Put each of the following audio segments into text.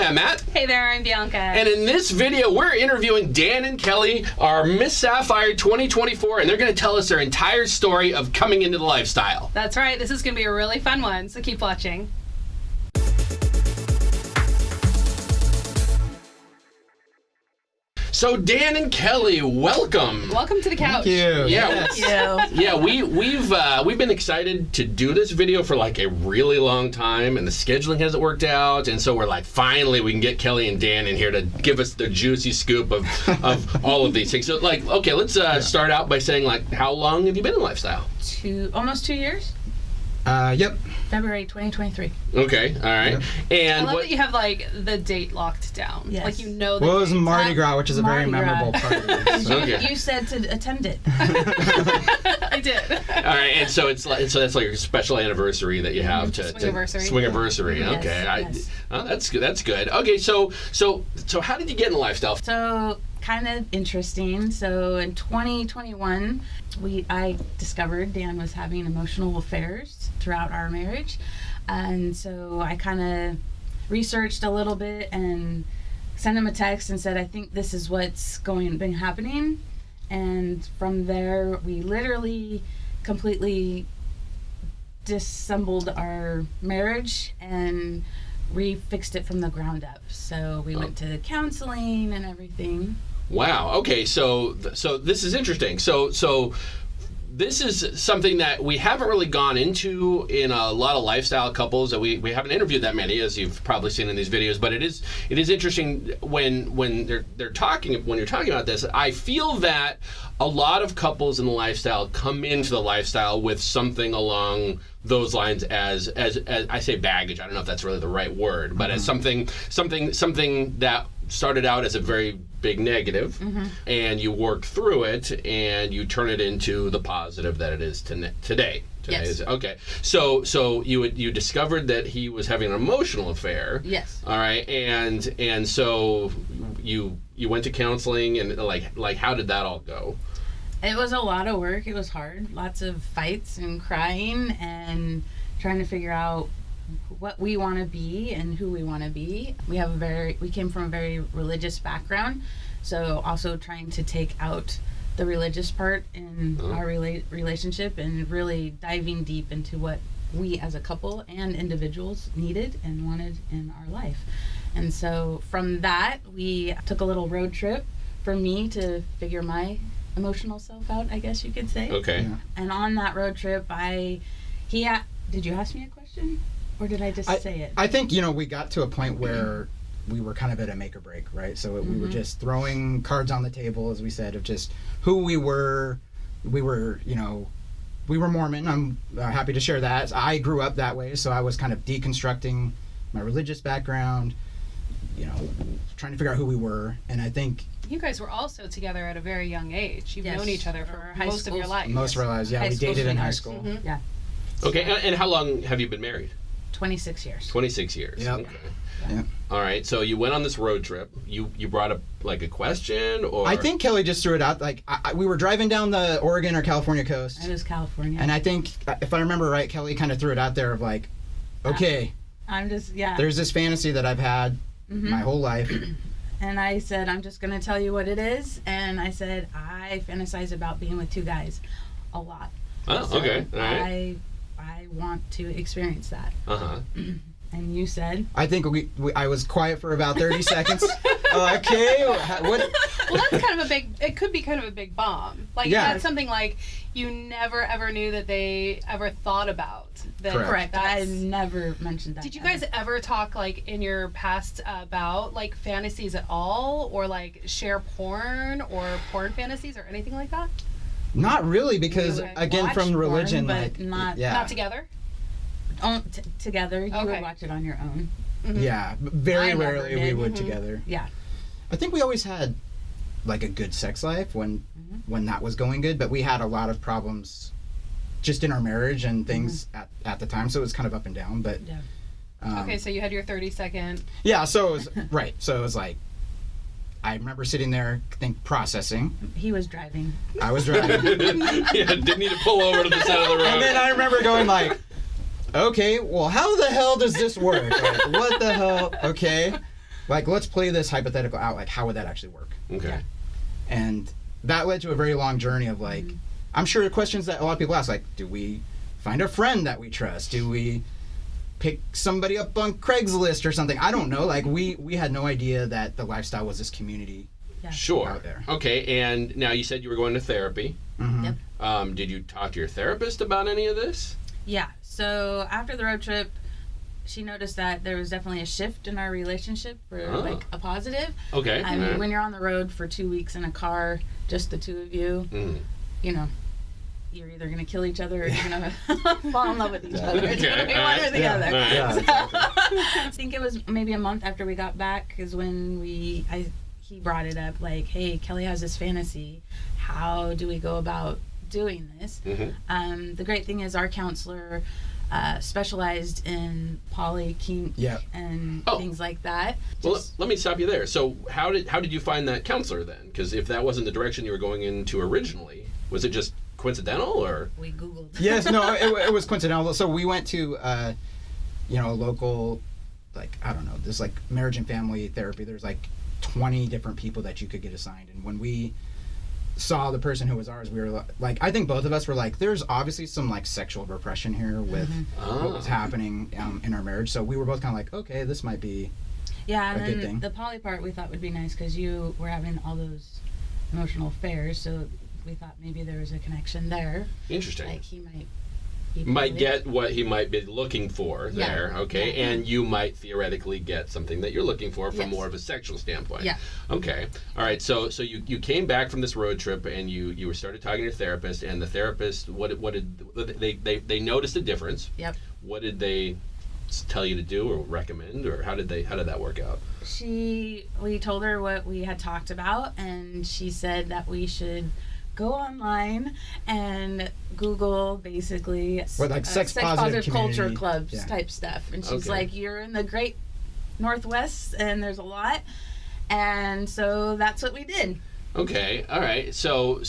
Hi, I'm Matt. Hey there, I'm Bianca. And in this video, we're interviewing Dan and Kelly, our Miss Sapphire 2024, and they're going to tell us their entire story of coming into the lifestyle. That's right. This is going to be a really fun one, so keep watching. So Dan and Kelly, welcome. Welcome to the couch. Thank you. Yeah, Thank you. yeah, we've been excited to do this video for like a really long time, and the scheduling hasn't worked out, and so we're like, finally, we can get Kelly and Dan in here to give us the juicy scoop of all of these things. So, like, okay, let's start out by saying, like, how long have you been in lifestyle? Almost 2 years. Yep. February 2023. Okay, all right. Yep. And I love that you have like the date locked down. Yes. Like you know the Well, it was date. Mardi Gras, which is a very Mardi Gras. memorable party. So. Okay. You said to attend it. I did. All right, and so it's like, so that's like a special anniversary that you have to Swingiversary. Swingiversary. Yes, Okay, yes. That's good. That's good. Okay, so how did you get in the lifestyle? So kind of interesting. So in 2021, I discovered Dan was having emotional affairs throughout our marriage. And so I kind of researched a little bit and sent him a text and said, I think this is what's been happening. And from there, we literally completely disassembled our marriage and refixed it from the ground up. So we went to counseling and everything. Wow. Okay, so this is interesting. So this is something that we haven't really gone into in a lot of lifestyle couples. That we haven't interviewed that many, as you've probably seen in these videos. But it is interesting when you're talking about this. I feel that a lot of couples in the lifestyle come into the lifestyle with something along those lines as I say baggage. I don't know if that's really the right word, but as something that started out as a very big negative, and you work through it and you turn it into the positive that it is today. Yes. Okay. So you discovered that he was having an emotional affair. Yes. All right. And so you went to counseling, and like how did that all go? It was a lot of work. It was hard. Lots of fights and crying and trying to figure out what we want to be and who we want to be. We came from a very religious background, so also trying to take out the religious part in our relationship and really diving deep into what we as a couple and individuals needed and wanted in our life. And so from that, we took a little road trip for me to figure my emotional self out, I guess you could say. Okay. Yeah. And on that road trip, did you ask me a question? Or did I just say it? I think, we got to a point where we were kind of at a make or break, right? So we were just throwing cards on the table, as we said, of just who we were. We were Mormon. I'm happy to share that. I grew up that way, so I was kind of deconstructing my religious background, trying to figure out who we were. And I think You guys were also together at a very young age. You've Yes. known each other for High most of your school. life. most of our lives, High we school dated in high sweethearts. school. Yeah, Okay. And how long have you been married? 26 years. 26 years. Yep. Okay. Yep. All right. So you went on this road trip. You brought up like a question, or I think Kelly just threw it out. Like we were driving down the Oregon or California coast, It was California. and I think, if I remember right, Kelly kind of threw it out there of like, okay, I'm just, yeah. there's this fantasy that I've had my whole life. And I said, I'm just going to tell you what it is. And I said, I fantasize about being with two guys a lot. Oh, So okay. All right. I want to experience that. Uh-huh. And you said? I think I was quiet for about 30 seconds. Okay, what? Well, that's kind of it could be kind of a big bomb. Like, Yeah. that's something like you never ever knew that they ever thought about. That, Correct. I that's- never mentioned that. Did you guys ever talk, like, in your past about, like, fantasies at all? Or, like, share porn or porn fantasies or anything like that? Not really, because Okay. again, Watch from porn, religion, but like, not- yeah, Not together? Together, you Okay. would watch it on your own. yeah, very I never rarely we did. would together. Yeah. I think we always had like a good sex life when that was going good, but we had a lot of problems just in our marriage and things at the time, so it was kind of up and down. But Yeah. Okay, so you had your 30-second. yeah, so it was right. So it was like, I remember sitting there, processing. He was driving. I was driving, Yeah, didn't need to pull over to the side of the road. and then I remember going like, okay, well, how the hell does this work? Like, what the hell? Okay. like, let's play this hypothetical out. Like, how would that actually work? Okay. Yeah. And that led to a very long journey of, like, I'm sure questions that a lot of people ask, like, do we find a friend that we trust? Do we pick somebody up on Craigslist or something? I don't know. Like, we had no idea that the lifestyle was this community. Sure. Out there. Okay, and now you said you were going to therapy. Mm-hmm. Yep. Did you talk to your therapist about any of this? Yeah. So after the road trip, she noticed that there was definitely a shift in our relationship for like a positive. Okay. I mean, when you're on the road for 2 weeks in a car, just the two of you, you know, you're either going to kill each other or you're going to fall in love with each other. It's going to be one or the other. Yeah, So, exactly. I think it was maybe a month after we got back is when he brought it up, like, hey, Kelly has this fantasy. How do we go about doing this? The great thing is our counselor specialized in poly, kink, and things like that. Well, let me stop you there. So how did you find that counselor then? Because if that wasn't the direction you were going into originally, was it just coincidental or? We Googled. Yes, no, it was coincidental. So we went to, a local, like, I don't know, this like marriage and family therapy. There's like 20 different people that you could get assigned. And when we saw the person who was ours, we were like, I think both of us were like, there's obviously some like sexual repression here with what was happening in our marriage. So we were both kind of like, okay, this might be and a good then thing. the poly part we thought would be nice because you were having all those emotional affairs, so we thought maybe there was a connection there. Interesting. Like he might get what he might be looking for there, okay? Yeah. And you might theoretically get something that you're looking for from more of a sexual standpoint. Yeah. Okay. All right. So you came back from this road trip and you started talking to your therapist, and the therapist, what did they noticed a difference? Yep. What did they tell you to do or recommend, or how did that work out? We told her what we had talked about, and she said that we should go online and Google basically like sex positive culture community. clubs type stuff. And she's like, you're in the great Northwest and there's a lot. And so that's what we did. Okay. All right. So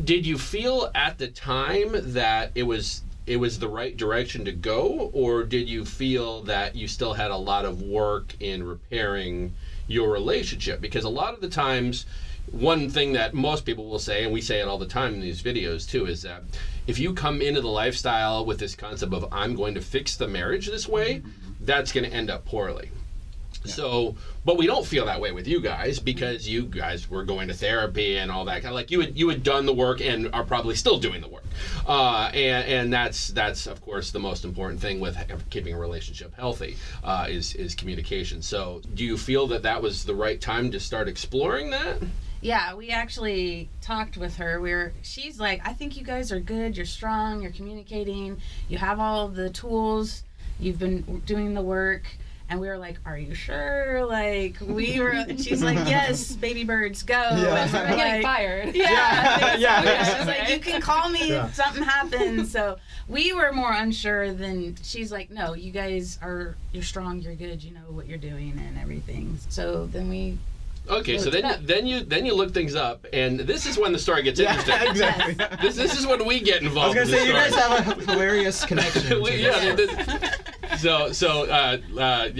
did you feel at the time that it was the right direction to go, or did you feel that you still had a lot of work in repairing your relationship? Because a lot of the times, one thing that most people will say, and we say it all the time in these videos too, is that if you come into the lifestyle with this concept of I'm going to fix the marriage this way, that's going to end up poorly. Yeah. So, but we don't feel that way with you guys because you guys were going to therapy and all that. Like you had done the work and are probably still doing the work. And that's of course the most important thing with keeping a relationship healthy is communication. So, do you feel that was the right time to start exploring that? Yeah, we actually talked with her. She's like, I think you guys are good. You're strong. You're communicating. You have all the tools. You've been doing the work. And we were like, are you sure? Like, she's like, yes, baby birds, go. Yeah. And We're getting fired. Yeah. She's like, you can call me if something happens. So we were more unsure than, she's like, no, you guys you're strong, you're good, you know what you're doing and everything. So then we... Okay, so then you look things up, and this is when the story gets interesting. Exactly. This is when we get involved. I was gonna say in you this guys have a hilarious connection.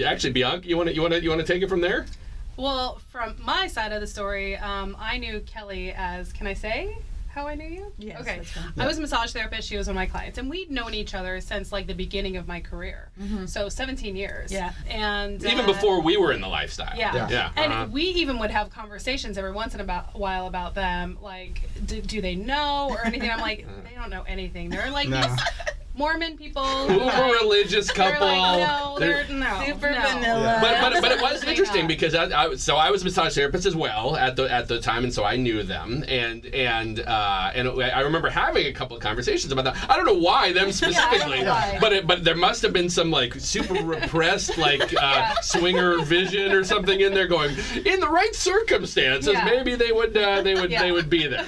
Actually, Bianca, you want to take it from there? Well, from my side of the story, I knew Kelly as, can I say how I knew you? Yes. Okay. That's fine. I was a massage therapist. She was one of my clients. And we'd known each other since like the beginning of my career. So 17 years. Yeah. And even before we were in the lifestyle. Yeah. And we even would have conversations every once in a while about them. Like, do they know or anything? I'm like, they don't know anything. They're like these Mormon people. Uber religious couple. They're no. Super no. vanilla. But it was interesting because I was a massage therapist as well at the time, and so I knew them, and I remember having a couple of conversations about that. I don't know why them specifically, but there must have been some like super repressed like swinger vision or something in there going in the right circumstances. Maybe they would be there.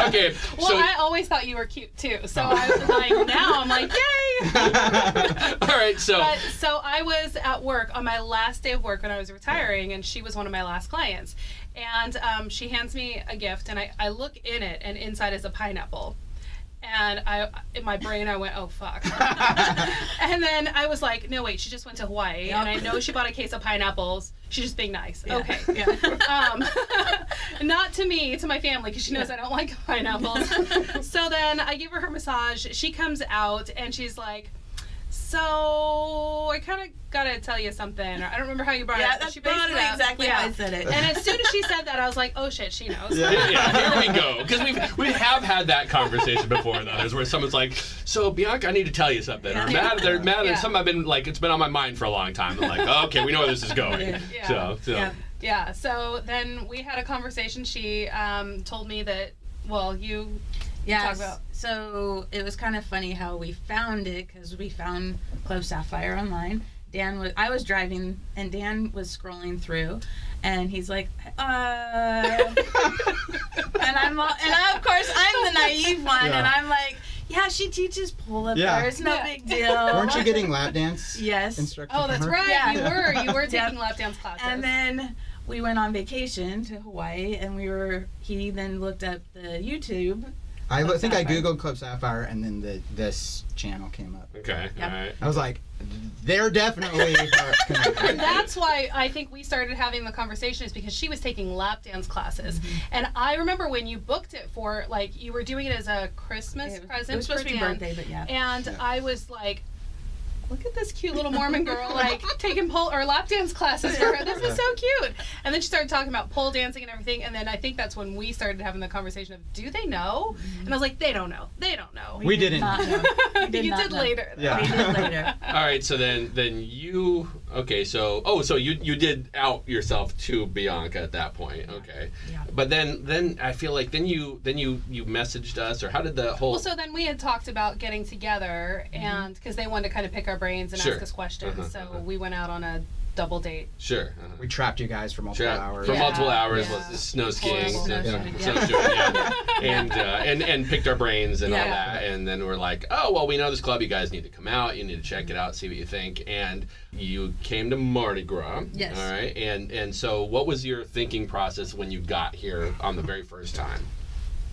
Okay. Well, I always thought you were cute too, so I was like, now I'm like, yay! All right, so I was at work on my last day of work when I was retiring, and she was one of my last clients. And she hands me a gift, and I look in it, and inside is a pineapple. And in my brain, I went, oh, fuck. And then I was like, no, wait, she just went to Hawaii. Yep. And I know she bought a case of pineapples. She's just being nice. Yeah. Okay. Yeah. Not to me, to my family, because she knows I don't like pineapples. So then I give her massage. She comes out, and she's like, so I kind of got to tell you something. I don't remember how you brought it up. That's She brought it basically up. exactly how I said it. And as soon as she said that, I was like, oh, shit, she knows. Yeah, here we go. Because we have had that conversation before in others where someone's like, so Bianca, I need to tell you something. Or Matt, there's something I've been like, it's been on my mind for a long time. I'm like, okay, we know where this is going. Yeah. So. Yeah, so then we had a conversation. She told me that, well, you talk about. So it was kind of funny how we found it, because we found Club Sapphire online. I was driving, and Dan was scrolling through, and he's like, and of course I'm the naive one, and I'm like, yeah, she teaches pole up there. It's no big deal. Weren't you getting lap dance instruction? Oh, that's from her? right. Yeah. You were taking lap dance classes. And then we went on vacation to Hawaii, and he then looked up the YouTube. I think I Sapphire. Googled Club Sapphire, and then this channel came up. Okay. Yep. All right. I was like, they're definitely connected. That's why I think we started having the conversation, is because she was taking lap dance classes. Mm-hmm. And I remember when you booked it for, like, you were doing it as a Christmas present. It was supposed for to be Dan. birthday, but yeah. And I was like, look at this cute little Mormon girl, like, taking pole or lap dance classes for her. This is so cute. And then she started talking about pole dancing and everything. And then I think that's when we started having the conversation of, do they know? And I was like, they don't know. They don't know. We didn't. Not know. We did You not did know. later. Yeah. We did later. All right, so then you so you did out yourself to Bianca at that point, okay? Yeah. But then I feel like then you messaged us, or how did the whole? Well, so then we had talked about getting together, and because they wanted to kind of pick our brains and Sure. ask us questions, Uh-huh, so uh-huh. we went out on a double date. Sure. We trapped you guys for multiple hours. For multiple hours, Yeah. was snow skiing, Horrible. snowshoeing, and picked our brains and all Yeah. that, and then we're like, oh well, we know this club. You guys need to come out. You need to check it out, see what you think. And you came to Mardi Gras. Yes. All right. And so, what was your thinking process when you got here on the very first time?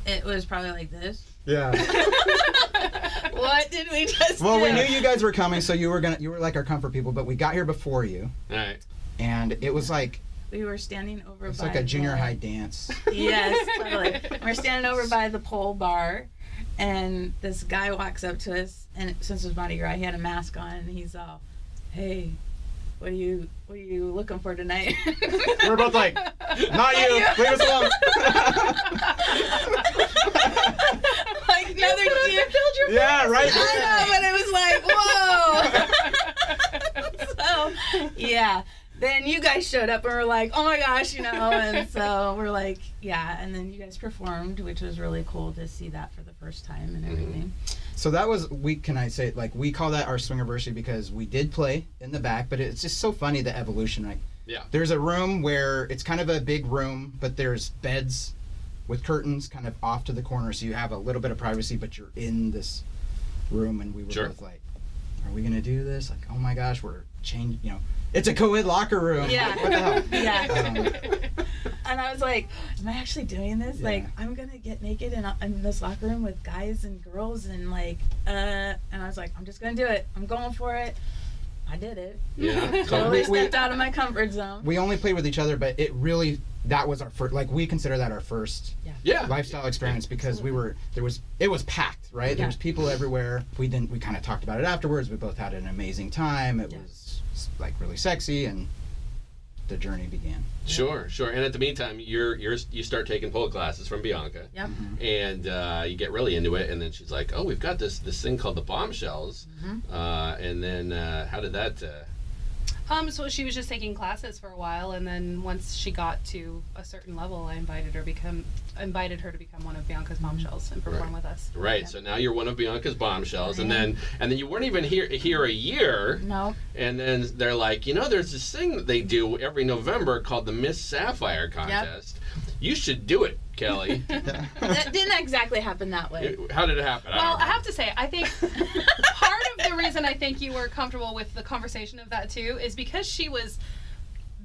It was probably like this. Yeah. What did we just Well, do? we knew you guys were coming, so you were like our comfort people. But we got here before you, All right. and it was like We were standing over it's by like a junior the- high dance. Yes, totally. We're standing over by the pole bar, and this guy walks up to us, and since it was Mardi Gras, he had a mask on, and he's all, "Hey, what are you looking for tonight?" We're both like, not you. Leave us alone. Like another deer. Yeah, right. I know, but it was like, whoa. So, yeah. Then you guys showed up and we're like, oh my gosh, and so we're like, yeah. And then you guys performed, which was really cool to see that for the first time and everything. So that was we call that our swingerversary because we did play in the back, but it's just so funny the evolution. Like, Yeah. there's a room where it's kind of a big room, but there's beds with curtains kind of off to the corner, so you have a little bit of privacy, but you're in this room, and we were Sure. both like, are we gonna do this? Like, oh my gosh, we're changing. It's a co-ed locker room. Yeah. Like, what the hell? Yeah. And I was like, am I actually doing this? Yeah. Like, I'm going to get naked in this locker room with guys and girls and and I was like, I'm just going to do it. I'm going for it. I did it. Yeah. Totally we- stepped out of my comfort zone. We only played with each other, but that was our first. Like, we consider that our first Yeah. lifestyle experience because it was packed, right? Yeah. There was people everywhere. We kind of talked about it afterwards. We both had an amazing time. It was like really sexy, and the journey began. Sure. And at the meantime, you start taking pole classes from Bianca. Yep. And you get really into it, and then she's like, "Oh, we've got this thing called the bombshells." And then how did that? So she was just taking classes for a while, and then once she got to a certain level, I invited her to become one of Bianca's bombshells and perform with us. Right. Yeah. So now you're one of Bianca's bombshells, and then you weren't even here a year. No. And then they're like, there's this thing that they do every November called the Miss Sapphire contest. You should do it, Kelly. That didn't exactly happen that way. How did it happen? Well, I have to say, I think part of the reason I think you were comfortable with the conversation of that too is because she was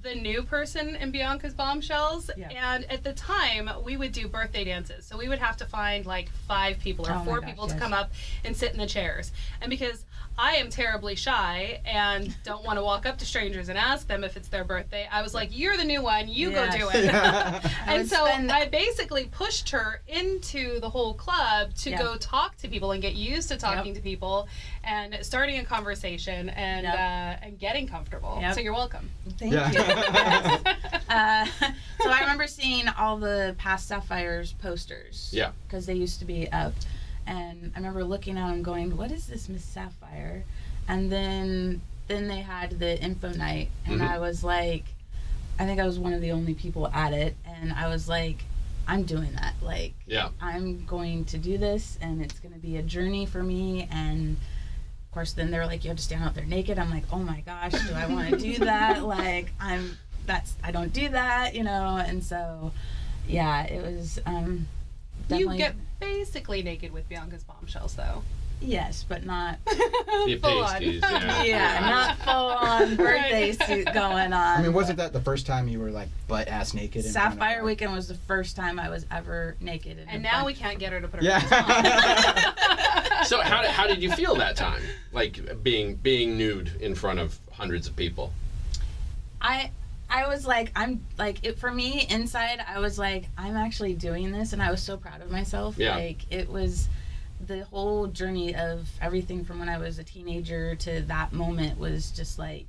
the new person in Bianca's Bombshells. Yeah. And at the time, we would do birthday dances. So we would have to find like 5 people or Oh my 4 gosh, people to yes. come up and sit in the chairs. And because I am terribly shy and don't want to walk up to strangers and ask them if it's their birthday, I was like, you're the new one, you Yes. go do it. I And would so spend- I basically pushed her into the whole club to Yep. go talk to people and get used to talking to people and starting a conversation and and getting comfortable. Yep. So you're welcome. Thank Yeah. you. Yes. So I remember seeing all the past Sapphires posters. Yeah. Because they used to be up. And I remember looking at them going, what is this Miss Sapphire? And then they had the info night. And I was like, I think I was one of the only people at it. And I was like, I'm doing that. Like, Yeah. I'm going to do this. And it's going to be a journey for me. And of course, then they're like, you have to stand out there naked. I'm like, oh my gosh, do I want to do that? Like, I don't do that, you know? And so, yeah, it was, You definitely, get basically naked with Bianca's Bombshells, though. yes, but not, The Full on. pasties, yeah. yeah, not full on birthday suit going on. I mean, wasn't that the first time you were like butt ass naked? In front of, Sapphire like- Weekend was the first time I was ever naked. In And a now we bunch- can't get her to put her Yeah. pants on. So how did you feel that time? Like being nude in front of hundreds of people? I was like, I'm like, it for me inside, I was like, I'm actually doing this, and I was so proud of myself. Yeah. Like, it was the whole journey of everything from when I was a teenager to that moment was just like,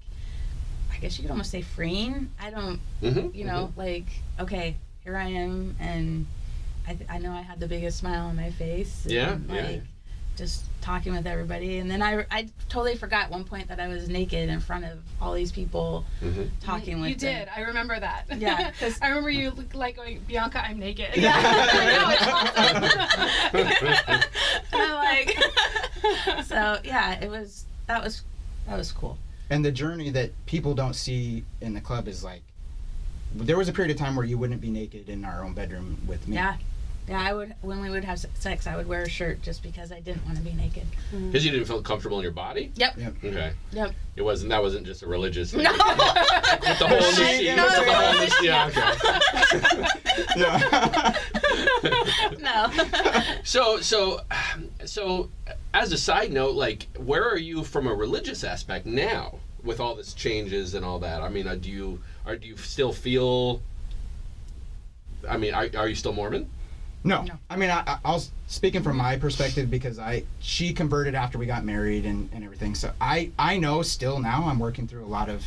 I guess you could almost say freeing. I don't, Mm-hmm. you know, like, okay, here I am, and I know I had the biggest smile on my face. And, Yeah, like, yeah. just talking with everybody, and then I totally forgot at one point that I was naked in front of all these people Mm-hmm. talking with You them. did. I remember that. Yeah, 'cause- I remember you like going, Bianca, I'm naked. Yeah. I know, it's awesome. And I'm like, so yeah, that was cool. And the journey that people don't see in the club is like, there was a period of time where you wouldn't be naked in our own bedroom with me. Yeah, I would, when we would have sex, I would wear a shirt just because I didn't want to be naked. Because you didn't feel comfortable in your body? Yep. Okay. Yep. That wasn't just a religious thing. No. With the hole in the sheet. No. With the hole in the sheet. Yeah, okay. Yeah. So as a side note, like, where are you from a religious aspect now with all this changes and all that? I mean, do you still feel? I mean, are you still Mormon? No. No. I mean, I was speaking from my perspective because she converted after we got married and everything. So I know still now I'm working through a lot of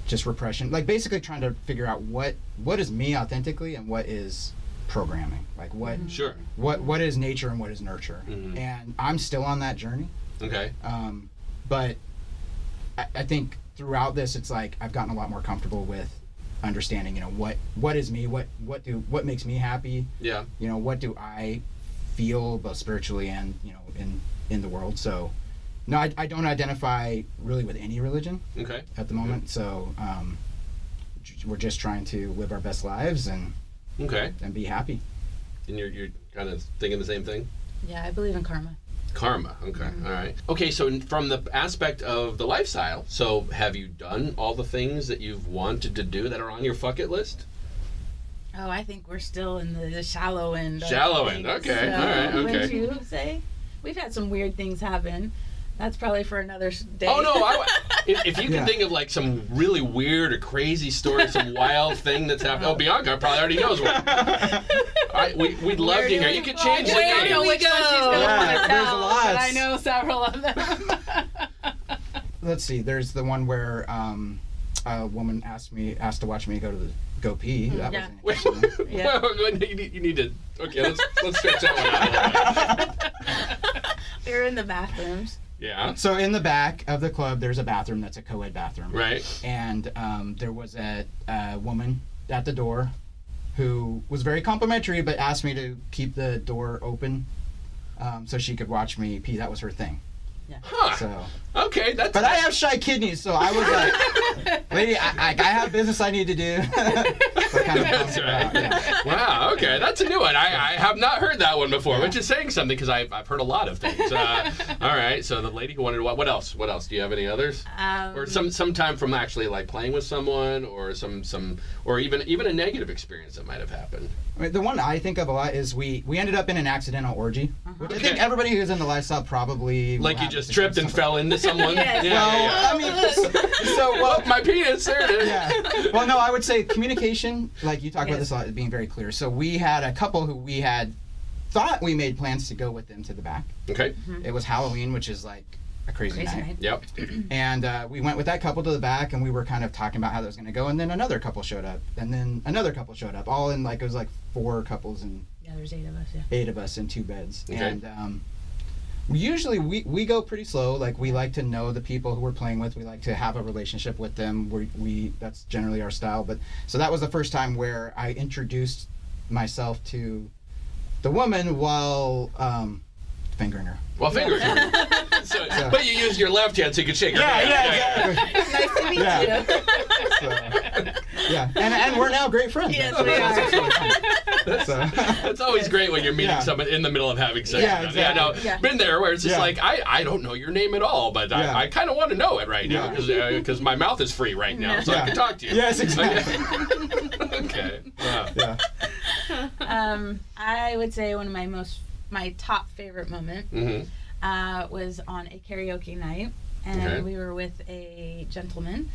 just repression, like basically trying to figure out what is me authentically and what is programming, like what Sure. what is nature and what is nurture. Mhm. And I'm still on that journey. Okay. But I think throughout this, it's like I've gotten a lot more comfortable with understanding, you know, what is me, what makes me happy, Yeah. you know, what do I feel both spiritually and, you know, in the world. So no, I don't identify really with any religion Okay. at the moment. So we're just trying to live our best lives and Okay. be happy. And you're kind of thinking the same thing? Yeah, I believe in karma. Karma. Okay. All right. Okay. So from the aspect of the lifestyle, so have you done all the things that you've wanted to do that are on your bucket list? Oh, I think we're still in the shallow end. of Shallow end, things. okay, all right, okay. Wouldn't you say? We've had some weird things happen. That's probably for another day. Oh no! If you can Yeah. think of like some really weird or crazy story, some wild thing that's happened. Oh, Bianca probably already knows one. We'd love Where to do hear. we You could go? change the Where I name. don't know we which one she's go? going to Yeah, want to there's tell, lots. but I know several of them. Let's see. There's the one where a woman asked to watch me go pee. That Yeah. was an interesting one. Yeah. You need to. Okay, let's stretch that one out. We were in the bathrooms. Yeah. So in the back of the club, there's a bathroom that's a co-ed bathroom. Right. And there was a woman at the door who was very complimentary, but asked me to keep the door open so she could watch me pee. That was her thing. Huh. So. Okay, that's. But I have shy kidneys, so I was like, lady, I have business I need to do. So I kind of That's bummed it right. out, yeah. Wow. Okay, that's a new one. I have not heard that one before, which is saying something because I've heard a lot of things. All right. So the lady who wanted what else? What else? Do you have any others? Or some time from actually like playing with someone, or or even a negative experience that might have happened. I mean, the one I think of a lot is we ended up in an accidental orgy, which I think everybody who's in the lifestyle probably will Like you have just experienced tripped and something. fell into someone. Yes. Well, I mean, Well, my penis. There it is. yeah. Well, no, I would say communication, like you talk about this a lot, being very clear. So we had a couple who we had thought we made plans to go with them to the back. Okay. It was Halloween, which is like a crazy night. Yep. And we went with that couple to the back, and we were kind of talking about how that was going to go. And then another couple showed up, and then another couple showed up, all in like, it was like 4 couples and Yeah, there's 8 of us. Yeah. 8 of us in 2 beds. Okay. And usually we go pretty slow. Like, we like to know the people who we're playing with. We like to have a relationship with them. We that's generally our style. But so that was the first time where I introduced myself to the woman while fingering her. Well, fingers. So, but you used your left hand so you could shake her hand. exactly. Nice to meet Yeah. you. So, yeah, and we're now great friends. Yes, That's- we that's are. really fun. So, It's always great when you're meeting Yeah. someone in the middle of having sex. Yeah, with them. Yeah, no, exactly. Yeah. been there where it's just Yeah. like, I don't know your name at all, but Yeah. I kind of want to know it right now Yeah. because my mouth is free right now, so I Yeah. can talk to you. Yes, exactly. Okay. Wow. Yeah. I would say one of my top favorite moment Mm-hmm. was on a karaoke night, and Okay. we were with a gentleman,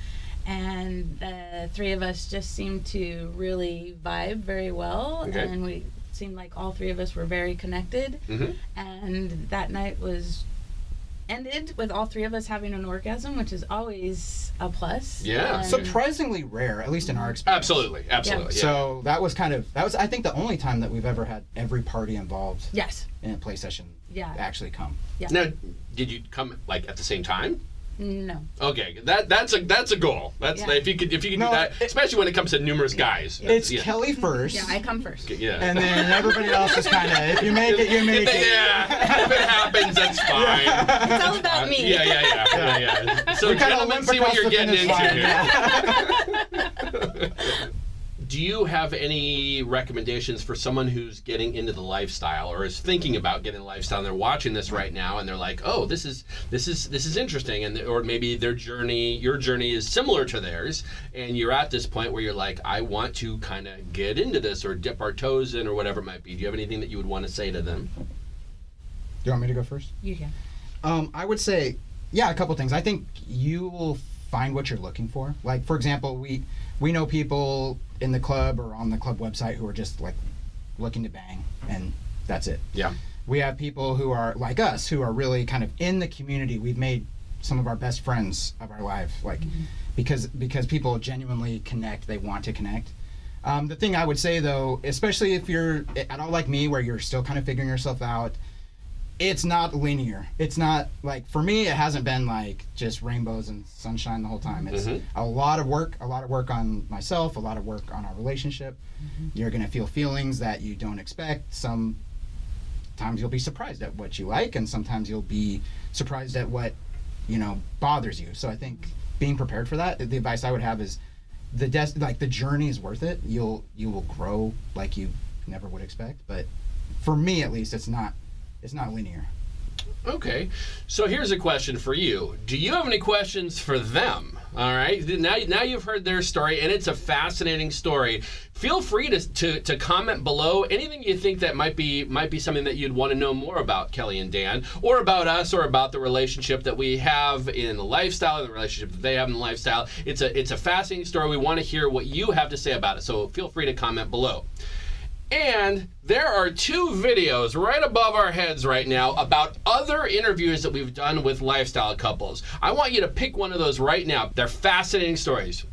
and the 3 of us just seemed to really vibe very well, Okay. and we seemed like all 3 of us were very connected, Mm-hmm. and that night was ended with all 3 of us having an orgasm, which is always a plus. Yeah. And- Surprisingly rare, at least in our experience. Absolutely. Yeah. So that was I think the only time that we've ever had every party involved Yes. in a play session Yeah. actually come. Now, did you come like at the same time? No. Okay, that's a goal. That's Yeah. if you could do No, that, especially when it comes to numerous guys. It's yeah. Kelly first. Yeah, I come first. Yeah. And then everybody else is kind of, if you make it, you make it. Yeah, if it happens, that's fine. It's all about me. Yeah. So, We kinda gentlemen, limp see what across you're the getting finish into line, here. Do you have any recommendations for someone who's getting into the lifestyle or is thinking about getting a lifestyle and they're watching this right now and they're like, oh, this is interesting, and or maybe your journey is similar to theirs, and you're at this point where you're like, I want to kind of get into this or dip our toes in or whatever it might be. Do you have anything that you would want to say to them? Do you want me to go first? You can. I would say, yeah, a couple things. I think you will find what you're looking for. Like, for example, we know people in the club or on the club website who are just like looking to bang, and that's it. Yeah. We have people who are like us, who are really kind of in the community. We've made some of our best friends of our life, like because people genuinely connect. They want to connect. The thing I would say though, especially if you're at all like me, where you're still kind of figuring yourself out, it's not linear. It's not like, for me, it hasn't been like just rainbows and sunshine the whole time. It's a lot of work on myself, a lot of work on our relationship. You're going to feel feelings that you don't expect. Sometimes you'll be surprised at what you like, and sometimes you'll be surprised at what, bothers you. So I think being prepared for that, the advice I would have is the journey is worth it. You will grow like you never would expect, but for me at least, it's not linear. Okay, so here's a question for you. Do you have any questions for them? All right, now you've heard their story, and it's a fascinating story. Feel free to comment below anything you think that might be something that you'd want to know more about Kelly and Dan, or about us, or about the relationship that we have in the lifestyle, and the relationship that they have in the lifestyle. It's a fascinating story. We want to hear what you have to say about it, so feel free to comment below. And there are 2 videos right above our heads right now about other interviews that we've done with lifestyle couples. I want you to pick one of those right now. They're fascinating stories.